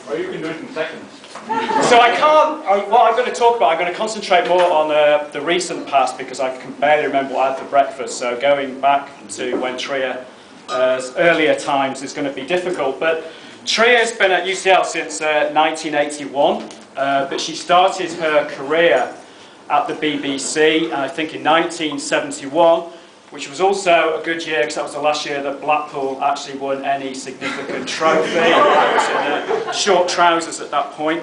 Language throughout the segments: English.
Or you can do it in seconds. So I can't, what I'm going to talk about, I'm going to concentrate more on the recent past because I can barely remember what I had for breakfast. So going back to when Trea, earlier times is going to be difficult. But Trea's been at UCL since 1981, but she started her career at the BBC, I think in 1971, which was also a good year because that was the last year that Blackpool actually won any significant trophy. I was in short trousers at that point.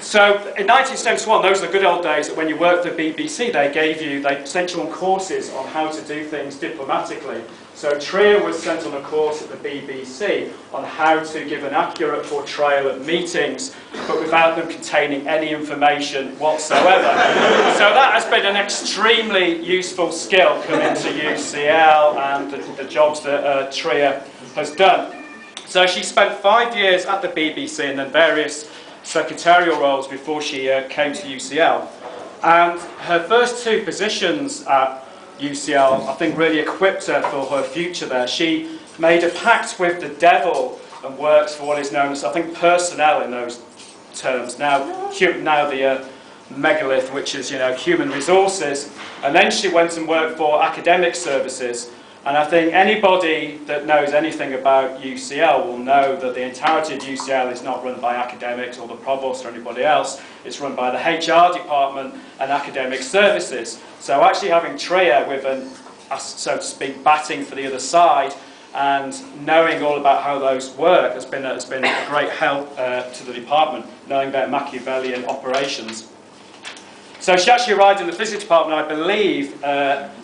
So in 1971, those are the good old days that when you worked at the BBC, they sent you on courses on how to do things diplomatically. So Trea was sent on a course at the BBC on how to give an accurate portrayal of meetings, but without them containing any information whatsoever. So that has been an extremely useful skill coming to UCL and the jobs that Trea has done. So she spent 5 years at the BBC and then various secretarial roles before she came to UCL. And her first two positions at UCL, I think, really equipped her for her future there. She made a pact with the devil and works for what is known as, I think, personnel in those terms. Now the megalith, which is, human resources. And then she went and worked for academic services. And I think anybody that knows anything about UCL will know that the entirety of UCL is not run by academics or the provost or anybody else. It's run by the HR department and academic services. So actually having Trea with so to speak, batting for the other side and knowing all about how those work has been a great help to the department, knowing about Machiavellian operations. So she actually arrived in the physics department, I believe,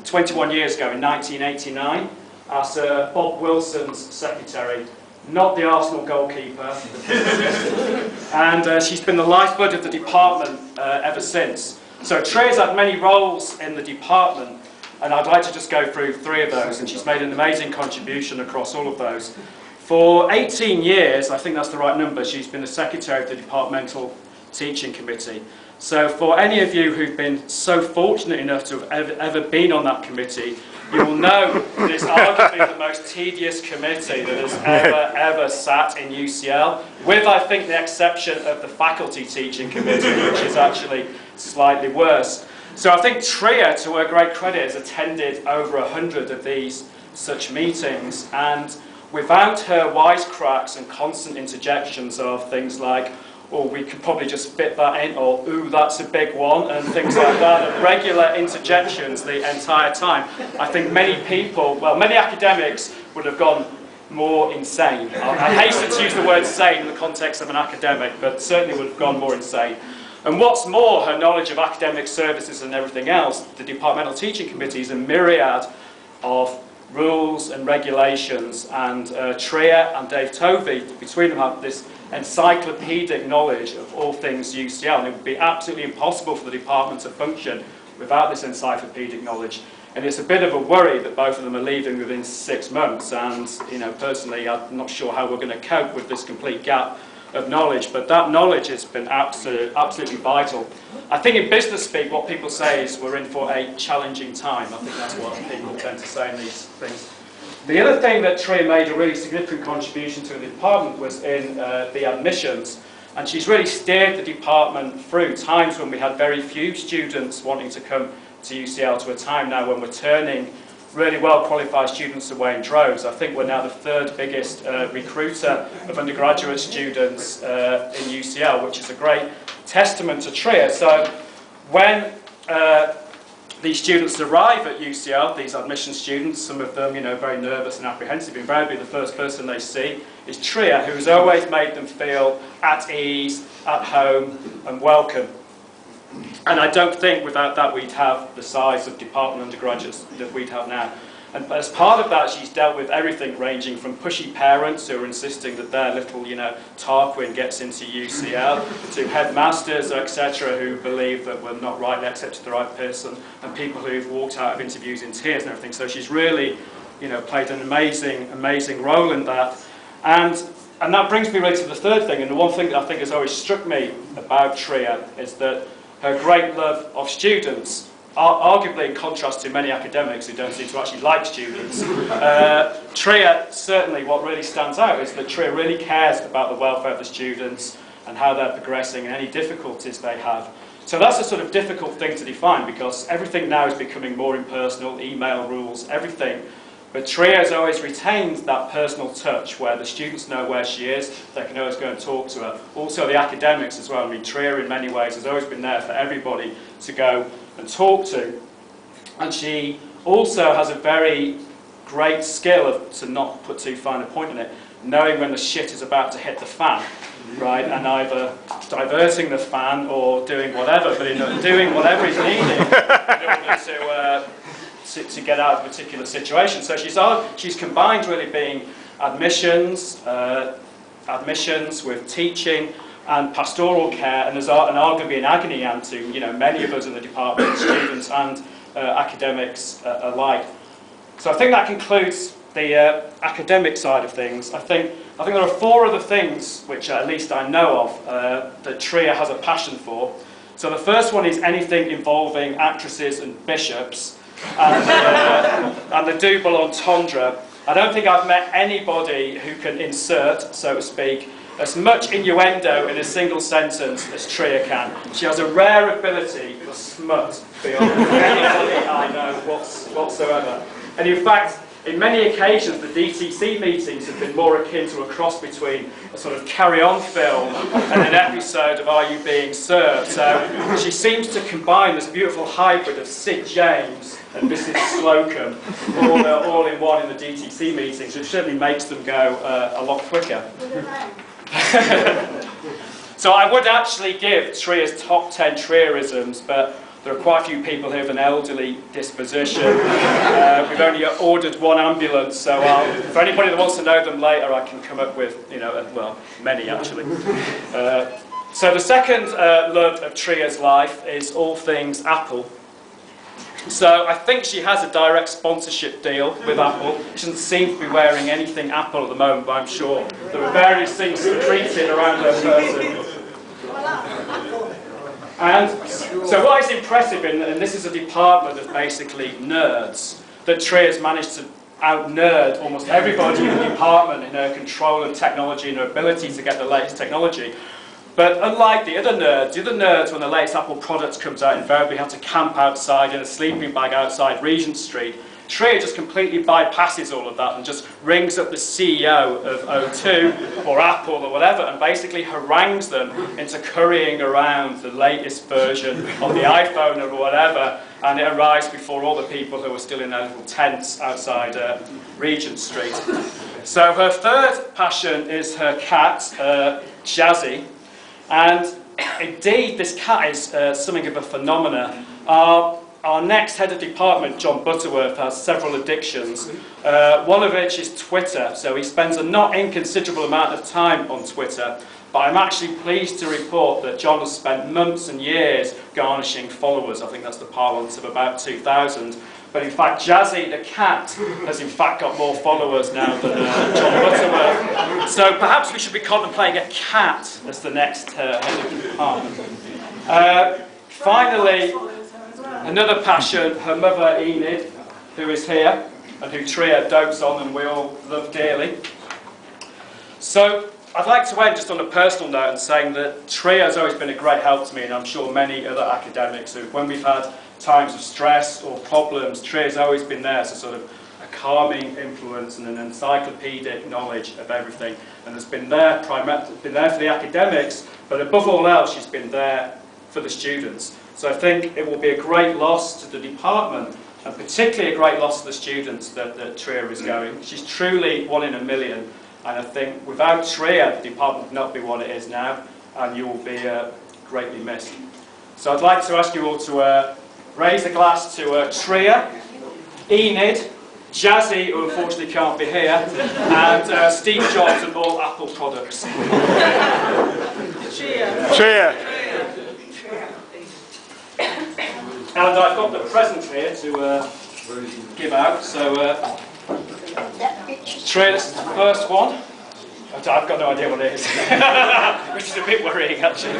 21 years ago in 1989 as Bob Wilson's secretary, not the Arsenal goalkeeper, and she's been the lifeblood of the department ever since. So Trea's had many roles in the department, and I'd like to just go through 3 of those, and she's made an amazing contribution across all of those. For 18 years, I think that's the right number, she's been the secretary of the Departmental Teaching Committee. So for any of you who've been so fortunate enough to have ever been on that committee, you will know that it's arguably the most tedious committee that has ever sat in UCL, with, I think, the exception of the Faculty Teaching Committee, which is actually slightly worse. So I think Trea, to her great credit, has attended over 100 of these such meetings, and without her wisecracks and constant interjections of things like, or we could probably just fit that in, or ooh, that's a big one, and things like that, and regular interjections the entire time. I think many academics would have gone more insane. I hasten to use the word sane in the context of an academic, but certainly would have gone more insane. And what's more, her knowledge of academic services and everything else, the Departmental Teaching Committee is a myriad of rules and regulations, and Trea and Dave Tovey, between them, have this encyclopedic knowledge of all things UCL, and it would be absolutely impossible for the department to function without this encyclopedic knowledge. And it's a bit of a worry that both of them are leaving within 6 months, and personally I'm not sure how we're going to cope with this complete gap of knowledge, but that knowledge has been absolutely vital. I think in business speak what people say is we're in for a challenging time. I think that's what people tend to say in these things. The other thing that Trea made a really significant contribution to the department was in the admissions, and she's really steered the department through times when we had very few students wanting to come to UCL to a time now when we're turning really well qualified students away in droves. I think we're now the 3rd biggest recruiter of undergraduate students in UCL, which is a great testament to Trea. So when these students arrive at UCL, these admission students, some of them, very nervous and apprehensive, invariably the first person they see is Trea, who's always made them feel at ease, at home, and welcome. And I don't think without that we'd have the size of department undergraduates that we'd have now. And as part of that, she's dealt with everything ranging from pushy parents who are insisting that their little, Tarquin gets into UCL, to headmasters, etc., who believe that we're not rightly accepted the right person, and people who've walked out of interviews in tears and everything. So she's really, played an amazing role in that. And that brings me really to the 3rd thing, and the one thing that I think has always struck me about Trea is that her great love of students, arguably in contrast to many academics who don't seem to actually like students. Trea, certainly what really stands out is that Trea really cares about the welfare of the students, and how they're progressing and any difficulties they have. So that's a sort of difficult thing to define because everything now is becoming more impersonal, email rules, everything. But Trea has always retained that personal touch where the students know where she is, they can always go and talk to her. Also the academics as well. I mean, Trea in many ways has always been there for everybody to go and talk to. And she also has a very great skill of, to not put too fine a point on it, knowing when the shit is about to hit the fan, right, and either diverting the fan or doing whatever, but doing whatever is needed in order to get out of a particular situation. So she's combined really being admissions with teaching and pastoral care, and there's arguably an agony aunt to many of us in the department, students and academics alike. So I think that concludes the academic side of things. I think there are 4 other things which at least I know of that Trea has a passion for. So the first one is anything involving actresses and bishops and the double entendre. I don't think I've met anybody who can insert, so to speak, as much innuendo in a single sentence as Trea can. She has a rare ability for smut beyond anybody I know whatsoever. And in fact, in many occasions, the DTC meetings have been more akin to a cross between a sort of carry-on film and an episode of Are You Being Served? So she seems to combine this beautiful hybrid of Sid James and Mrs. Slocum all in one in the DTC meetings, which certainly makes them go a lot quicker. So I would actually give Trea's top 10 Treaisms, but there are quite a few people who have an elderly disposition. We've only ordered 1 ambulance, so for anybody that wants to know them later, I can come up with, well, many actually. So the second love of Trea's life is all things Apple. So I think she has a direct sponsorship deal with Apple. She doesn't seem to be wearing anything Apple at the moment, but I'm sure there are various things secreted around her person. And so what is impressive, and this is a department of basically nerds, that Trea has managed to out-nerd almost everybody in the department in her control of technology and her ability to get the latest technology. But unlike the other nerds, when the latest Apple product comes out, invariably have to camp outside in a sleeping bag outside Regent Street. Trea just completely bypasses all of that and just rings up the CEO of O2 or Apple or whatever and basically harangues them into currying around the latest version of the iPhone or whatever, and it arrives before all the people who are still in their little tents outside Regent Street. So her third passion is her cat, Jazzy, and indeed this cat is something of a phenomenon. Our next head of department, John Butterworth, has several addictions, one of which is Twitter. So he spends a not inconsiderable amount of time on Twitter, but I'm actually pleased to report that John has spent months and years garnishing followers. I think that's the parlance of about 2,000. But in fact, Jazzy, the cat, has in fact got more followers now than John Butterworth. So perhaps we should be contemplating a cat as the next head of the department. Finally, another passion, her mother Enid, who is here, and who Trea dotes on and we all love dearly. So I'd like to end just on a personal note and saying that Trea has always been a great help to me, and I'm sure many other academics who, when we've had times of stress or problems, Trea's always been there as a sort of a calming influence and an encyclopedic knowledge of everything, and has been there for the academics, but above all else she's been there for the students. So I think it will be a great loss to the department, and particularly a great loss to the students that Trea is going. She's truly 1 in a million, and I think without Trea, the department would not be what it is now, and you will be greatly missed. So I'd like to ask you all to raise a glass to Trea, Enid, Jazzy, who unfortunately can't be here, and Steve Jobs and all Apple products. Trea. And I've got the present here to give out, so Trea, this is the first one. I've got no idea what it is, which is a bit worrying actually.